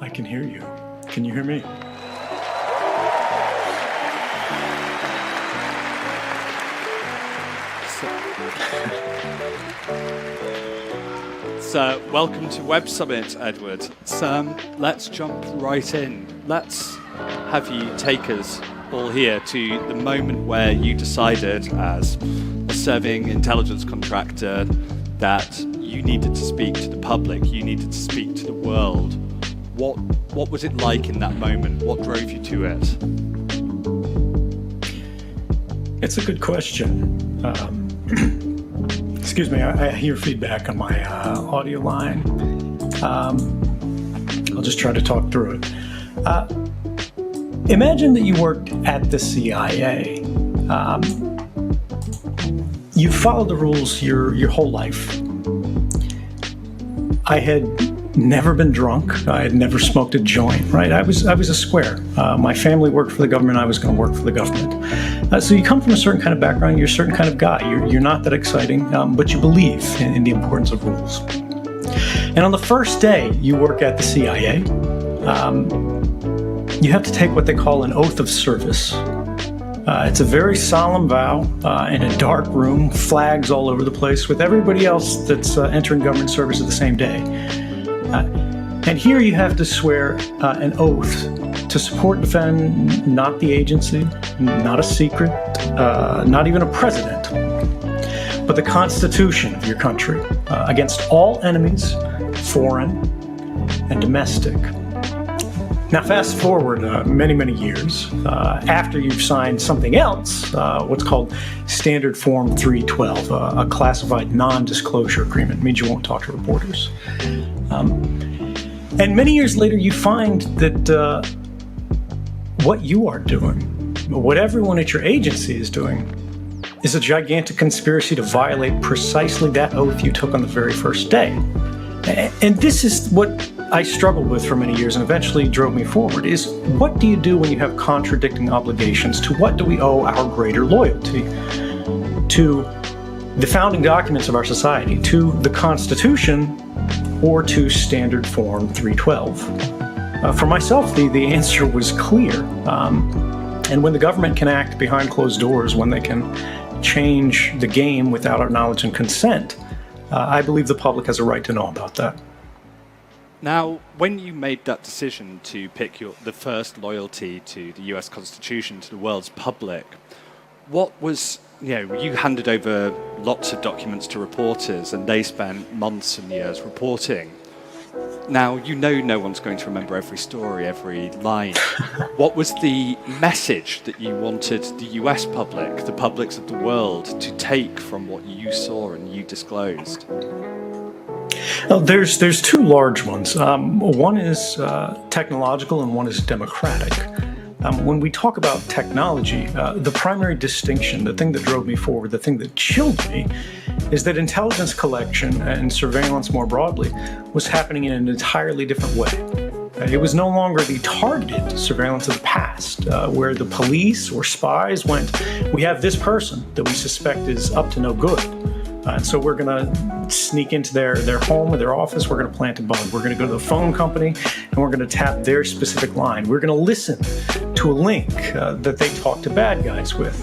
I can hear you. Can you hear me? So, welcome to Web Summit, Edward. Let's jump right in. Let's have you take us all here to the moment where you decided, as a serving intelligence contractor, that you needed to speak to the public, you needed to speak to the world. What was it like in that moment? What drove you to it? It's a good question. Excuse me, I hear feedback on my audio line. I'll just try to talk through it. Imagine that you worked at the CIA. You followed the rules your whole life. I had never been drunk. I had never smoked a joint, right? I was a square. My family worked for the government. I was going to work for the government. So you come from a certain kind of background. You're a certain kind of guy. You're not that exciting, but you believe in the importance of rules. And on the first day you work at the CIA, you have to take what they call an oath of service. It's a very solemn vow in a dark room, flags all over the place, with everybody else that's entering government service at the same day. And here you have to swear an oath to support, defend not the agency, not a secret, not even a president, but the Constitution of your country against all enemies, foreign and domestic. Now, fast forward many, many years after you've signed something else, what's called Standard Form 312, a classified non-disclosure agreement. It means you won't talk to reporters. And many years later, you find that what you are doing, what everyone at your agency is doing, is a gigantic conspiracy to violate precisely that oath you took on the very first day. And this is what I struggled with for many years and eventually drove me forward, is what do you do when you have contradicting obligations? To what do we owe our greater loyalty? To the founding documents of our society, to the Constitution, or to Standard Form 312? For myself, the answer was clear. And when the government can act behind closed doors, when they can change the game without our knowledge and consent, I believe the public has a right to know about that. Now, when you made that decision to pick the first loyalty to the US Constitution, to the world's public, what was, you handed over lots of documents to reporters and they spent months and years reporting. Now, no one's going to remember every story, every line. What was the message that you wanted the US public, the publics of the world, to take from what you saw and you disclosed? Well, there's two large ones. One is technological and one is democratic. When we talk about technology, the primary distinction, the thing that drove me forward, the thing that chilled me, is that intelligence collection and surveillance more broadly was happening in an entirely different way. It was no longer the targeted surveillance of the past, where the police or spies went, we have this person that we suspect is up to no good. And so we're going to sneak into their home or their office. We're going to plant a bug. We're going to go to the phone company and we're going to tap their specific line. We're going to listen to a link that they talk to bad guys with.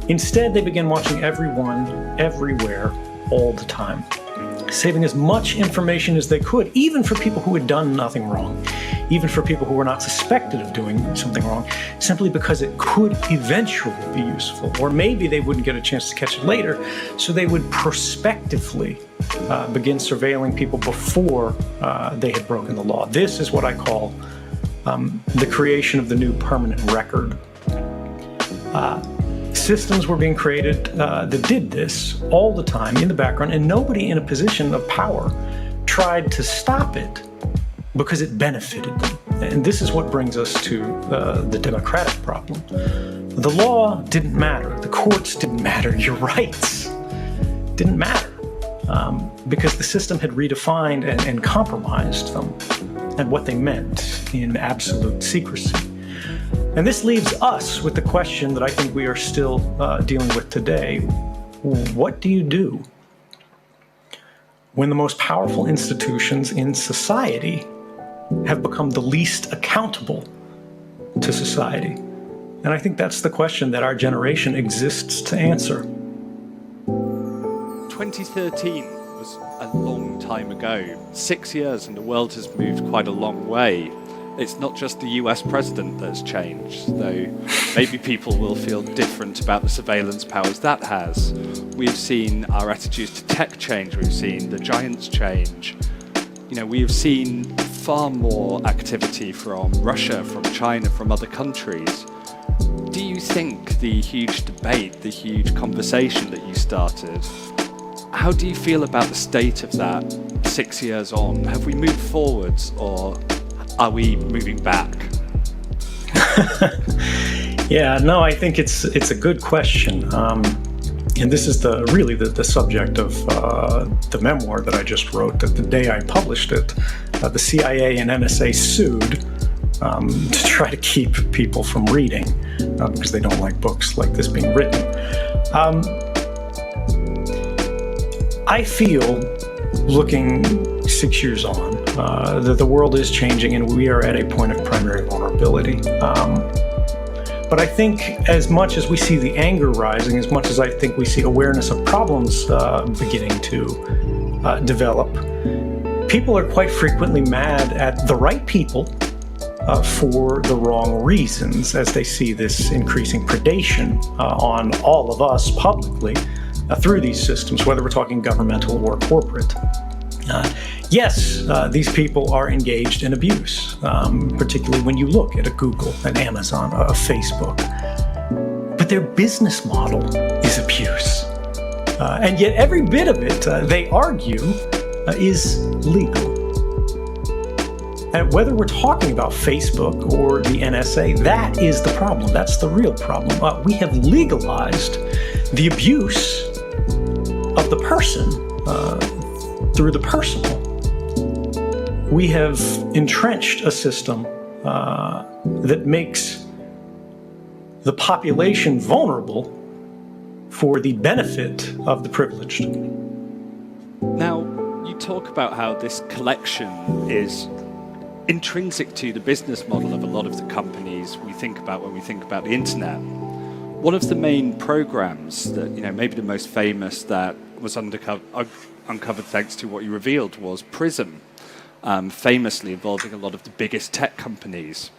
Instead, they began watching everyone, everywhere, all the time, saving as much information as they could, even for people who had done nothing wrong, even for people who were not suspected of doing something wrong, simply because it could eventually be useful. Or maybe they wouldn't get a chance to catch it later, so they would prospectively begin surveilling people before they had broken the law. This is what I call the creation of the new permanent record. Systems were being created that did this all the time in the background, and nobody in a position of power tried to stop it because it benefited them. And this is what brings us to the democratic problem. The law didn't matter. The courts didn't matter. Your rights didn't matter because the system had redefined and compromised them and what they meant in absolute secrecy. And this leaves us with the question that I think we are still dealing with today. What do you do when the most powerful institutions in society have become the least accountable to society? And I think that's the question that our generation exists to answer. 2013 was a long time ago. 6 years and the world has moved quite a long way. It's not just the US president that's changed, though maybe people will feel different about the surveillance powers that has. We've seen our attitudes to tech change, we've seen the giants change. We've seen far more activity from Russia, from China, from other countries. Do you think the huge debate, the huge conversation that you started, how do you feel about the state of that 6 years on? Have we moved forwards or are we moving back? Yeah, no, I think it's a good question. And this is really the subject of the memoir that I just wrote. That the day I published it, the CIA and NSA sued to try to keep people from reading because they don't like books like this being written. I feel, looking 6 years on, that the world is changing and we are at a point of primary vulnerability. But I think as much as we see the anger rising, as much as I think we see awareness of problems beginning to develop, people are quite frequently mad at the right people for the wrong reasons as they see this increasing predation on all of us publicly through these systems, whether we're talking governmental or corporate. Yes, these people are engaged in abuse, particularly when you look at a Google, an Amazon, a Facebook. But their business model is abuse. And yet every bit of it, they argue, is legal. And whether we're talking about Facebook or the NSA, that is the problem. That's the real problem. We have legalized the abuse of the person through the personal. We have entrenched a system that makes the population vulnerable for the benefit of the privileged. Now, you talk about how this collection is intrinsic to the business model of a lot of the companies we think about when we think about the internet. One of the main programs that, maybe the most famous that was uncovered thanks to what you revealed was Prism, famously involving a lot of the biggest tech companies.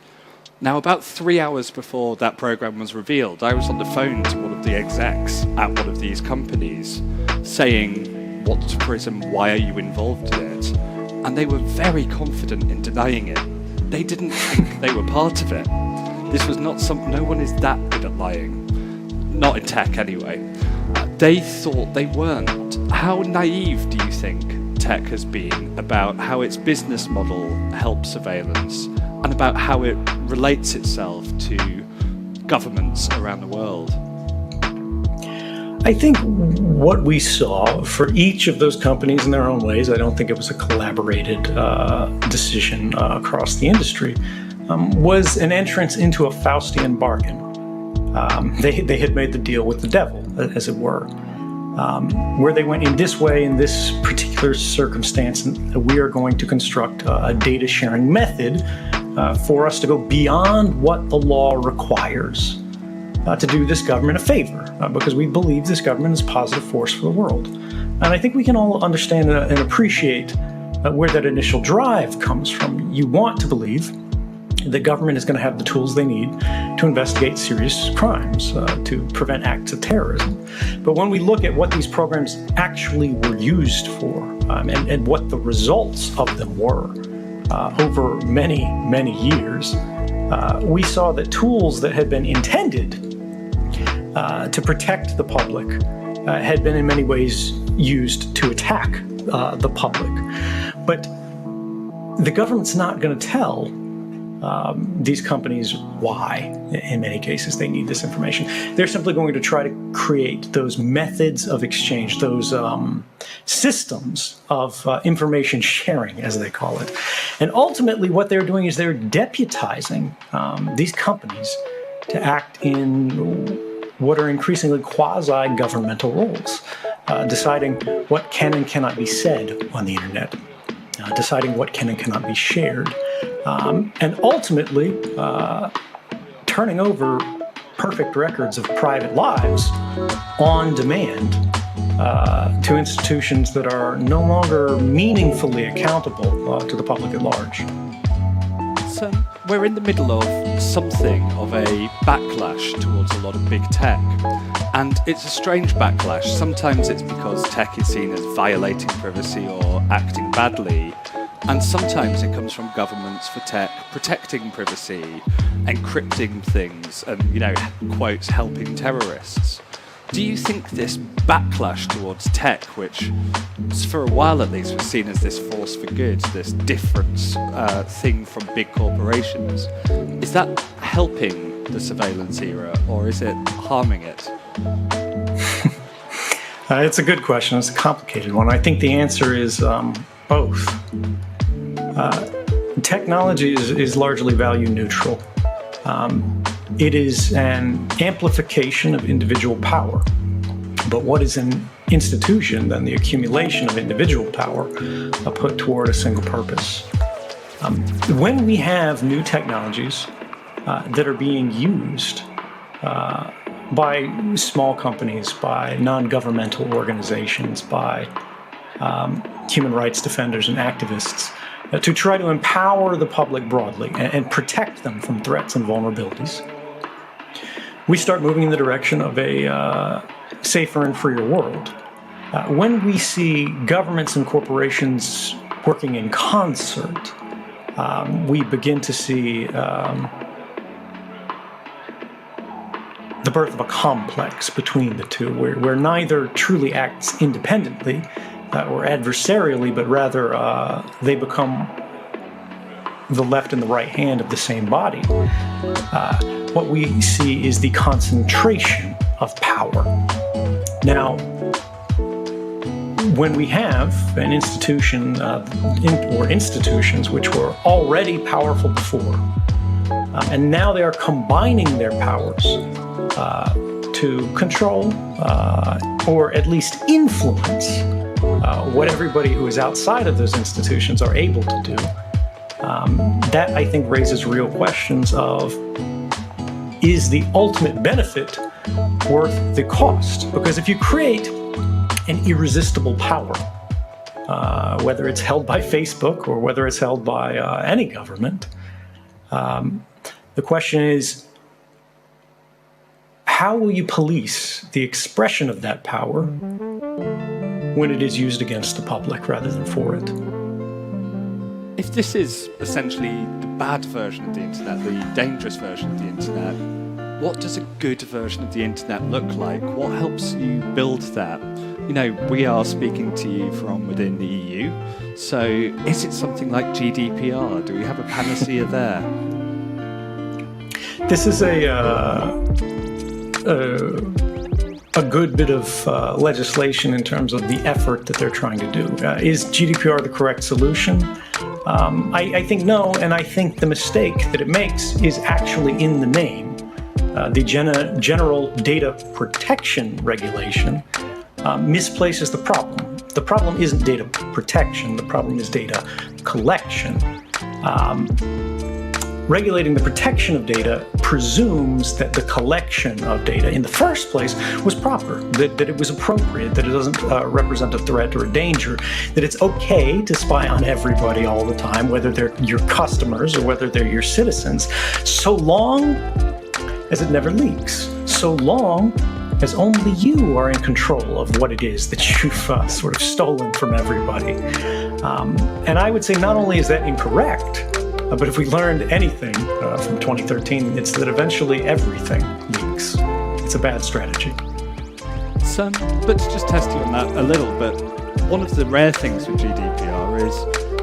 Now, about 3 hours before that program was revealed, I was on the phone to one of the execs at one of these companies saying, "What's Prism? Why are you involved in it?" And they were very confident in denying it. They didn't think they were part of it. This was not no one is that good at lying. Not in tech, anyway. They thought they weren't. How naive do you think tech has been about how its business model helps surveillance and about how it relates itself to governments around the world? I think what we saw for each of those companies in their own ways, I don't think it was a collaborated decision across the industry, was an entrance into a Faustian bargain. They had made the deal with the devil, as it were, where they went in this way, in this particular circumstance, and we are going to construct a data sharing method for us to go beyond what the law requires to do this government a favor, because we believe this government is a positive force for the world. And I think we can all understand and appreciate where that initial drive comes from. You want to believe the government is going to have the tools they need to investigate serious crimes, to prevent acts of terrorism. But when we look at what these programs actually were used for, and what the results of them were over many, many years, we saw that tools that had been intended to protect the public had been in many ways used to attack the public. But the government's not going to tell these companies why, in many cases, they need this information. They're simply going to try to create those methods of exchange, those systems of information sharing, as they call it. And ultimately, what they're doing is they're deputizing these companies to act in what are increasingly quasi-governmental roles, deciding what can and cannot be said on the internet, deciding what can and cannot be shared, and ultimately turning over perfect records of private lives on demand to institutions that are no longer meaningfully accountable to the public at large. So we're in the middle of something of a backlash towards a lot of big tech. And it's a strange backlash. Sometimes it's because tech is seen as violating privacy or acting badly. And sometimes it comes from governments for tech protecting privacy, encrypting things, and, quotes, helping terrorists. Do you think this backlash towards tech, which for a while at least was seen as this force for good, this difference thing from big corporations, is that helping the surveillance era or is it harming it? It's a good question. It's a complicated one. I think the answer is both. Technology is largely value neutral. It is an amplification of individual power. But what is an institution than the accumulation of individual power put toward a single purpose? When we have new technologies that are being used by small companies, by non-governmental organizations, by human rights defenders and activists, to try to empower the public broadly and protect them from threats and vulnerabilities, we start moving in the direction of a safer and freer world. When we see governments and corporations working in concert, we begin to see the birth of a complex between the two, where neither truly acts independently or adversarially, but rather they become the left and the right hand of the same body. What we see is the concentration of power. Now, when we have an institution or institutions which were already powerful before, and now they are combining their powers to control or at least influence what everybody who is outside of those institutions are able to do, that I think raises real questions of, is the ultimate benefit worth the cost? Because if you create an irresistible power, whether it's held by Facebook or whether it's held by any government, the question is, how will you police the expression of that power when it is used against the public rather than for it? If this is essentially the bad version of the internet, the dangerous version of the internet, what does a good version of the internet look like? What helps you build that? We are speaking to you from within the EU, so is it something like GDPR? Do we have a panacea there? This is a good bit of legislation in terms of the effort that they're trying to do. Is GDPR the correct solution? I think no, and I think the mistake that it makes is actually in the name. The General Data Protection Regulation misplaces the problem. The problem isn't data protection, the problem is data collection. Regulating the protection of data presumes that the collection of data in the first place was proper, that it was appropriate, that it doesn't represent a threat or a danger, that it's okay to spy on everybody all the time, whether they're your customers or whether they're your citizens, so long as it never leaks, so long as only you are in control of what it is that you've sort of stolen from everybody. And I would say not only is that incorrect, but if we learned anything from 2013, it's that eventually everything leaks. It's a bad strategy. So, but to just test you on that a little bit, one of the rare things with GDPR is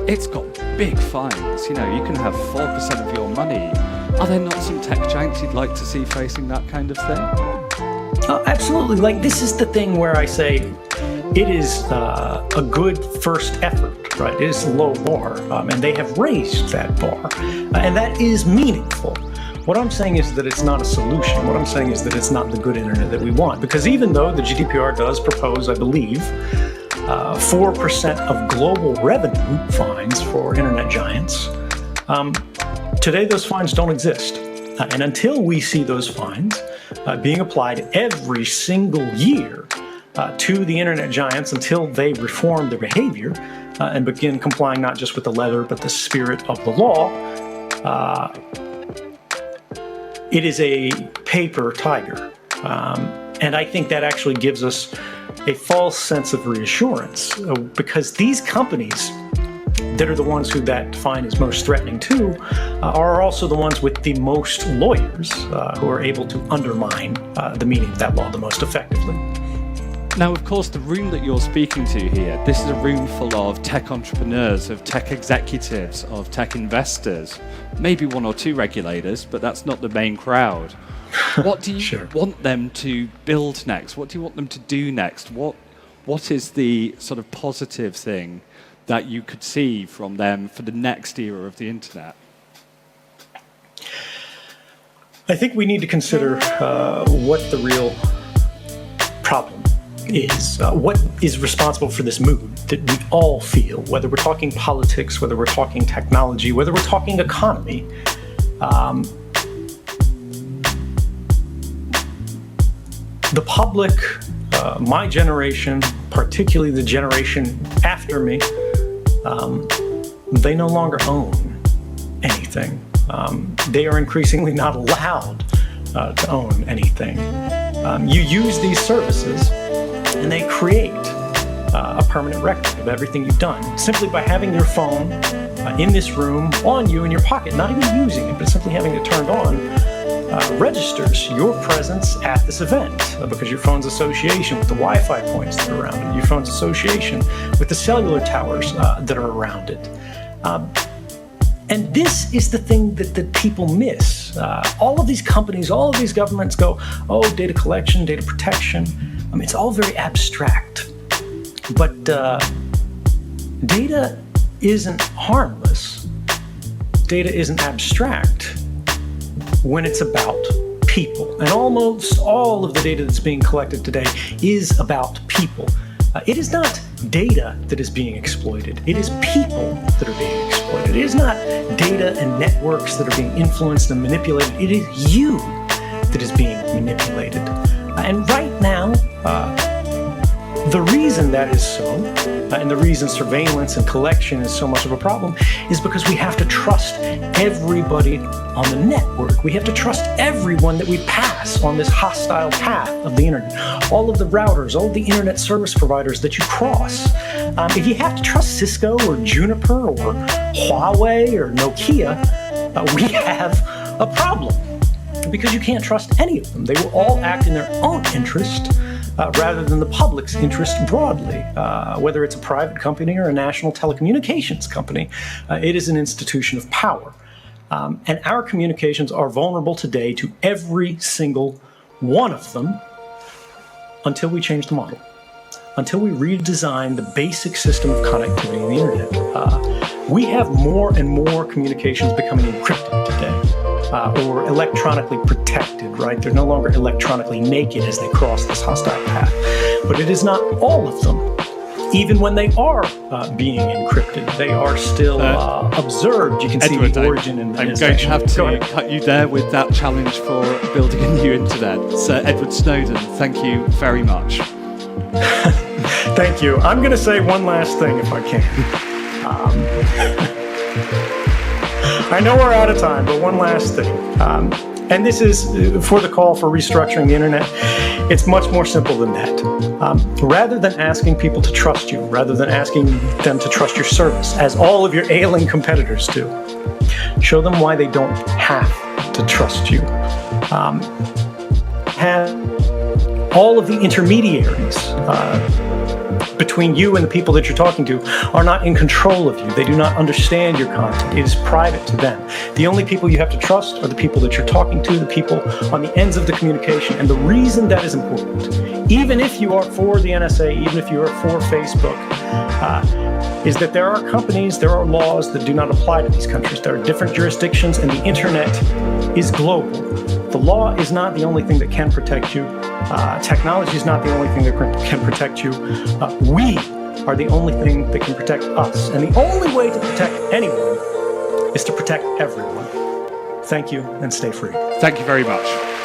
it's got big fines. You can have 4% of your money. Are there not some tech giants you'd like to see facing that kind of thing? Oh, absolutely. This is the thing where I say it is a good first effort, right? It is a low bar, and they have raised that bar, and that is meaningful. What I'm saying is that it's not a solution. What I'm saying is that it's not the good internet that we want, because even though the GDPR does propose, I believe, 4% of global revenue fines for internet giants, Today, those fines don't exist. And until we see those fines being applied every single year to the internet giants, until they reform their behavior and begin complying not just with the letter but the spirit of the law, it is a paper tiger. And I think that actually gives us a false sense of reassurance because these companies that are the ones who that fine is most threatening to are also the ones with the most lawyers who are able to undermine the meaning of that law the most effectively. Now, of course, the room that you're speaking to here, this is a room full of tech entrepreneurs, of tech executives, of tech investors, maybe one or two regulators, but that's not the main crowd. What do you want them to build next? What do you want them to do next? What is the sort of positive thing that you could see from them for the next era of the internet? I think we need to consider what the real problem is. What is responsible for this mood that we all feel, whether we're talking politics, whether we're talking technology, whether we're talking economy. The public, my generation, particularly the generation after me, they no longer own anything. They are increasingly not allowed to own anything. You use these services and they create a permanent record of everything you've done simply by having your phone in this room on you in your pocket, not even using it, but simply having it turned on. Registers your presence at this event because your phone's association with the Wi-Fi points that are around it, your phone's association with the cellular towers that are around it. And this is the thing that people miss. All of these companies, all of these governments go, oh, data collection, data protection. I mean, it's all very abstract. But data isn't harmless. Data isn't abstract when it's about people. And almost all of the data that's being collected today is about people. It is not data that is being exploited. It is people that are being exploited. It is not data and networks that are being influenced and manipulated. It is you that is being manipulated. And right now, the reason that is so, and the reason surveillance and collection is so much of a problem, is because we have to trust everybody on the network. We have to trust everyone that we pass on this hostile path of the internet. All of the routers, all of the internet service providers that you cross. If you have to trust Cisco or Juniper or Huawei or Nokia, we have a problem because you can't trust any of them. They will all act in their own interest rather than the public's interest broadly. Whether it's a private company or a national telecommunications company, it is an institution of power. And our communications are vulnerable today to every single one of them until we change the model, until we redesign the basic system of connectivity in the internet. We have more and more communications becoming encrypted today, or electronically protected, right? They're no longer electronically naked as they cross this hostile path. But it is not all of them. Even when they are being encrypted, they are still observed. You can see Edward, the origin and the I'm going to have to cut you there with that challenge for building a new internet. Sir Edward Snowden, thank you very much. Thank you. I'm going to say one last thing if I can. I know we're out of time, but one last thing. And this is for the call for restructuring the internet. It's much more simple than that. Rather than asking people to trust you, rather than asking them to trust your service, as all of your ailing competitors do, show them why they don't have to trust you. Have all of the intermediaries between you and the people that you're talking to are not in control of you. They do not understand your content. It is private to them. The only people you have to trust are the people that you're talking to, the people on the ends of the communication. And the reason that is important, even if you are for the NSA, even if you are for Facebook, is that there are companies, there are laws that do not apply to these countries. There are different jurisdictions, and the internet is global. The law is not the only thing that can protect you. Technology is not the only thing that can protect you. We are the only thing that can protect us. And the only way to protect anyone is to protect everyone. Thank you, and stay free. Thank you very much.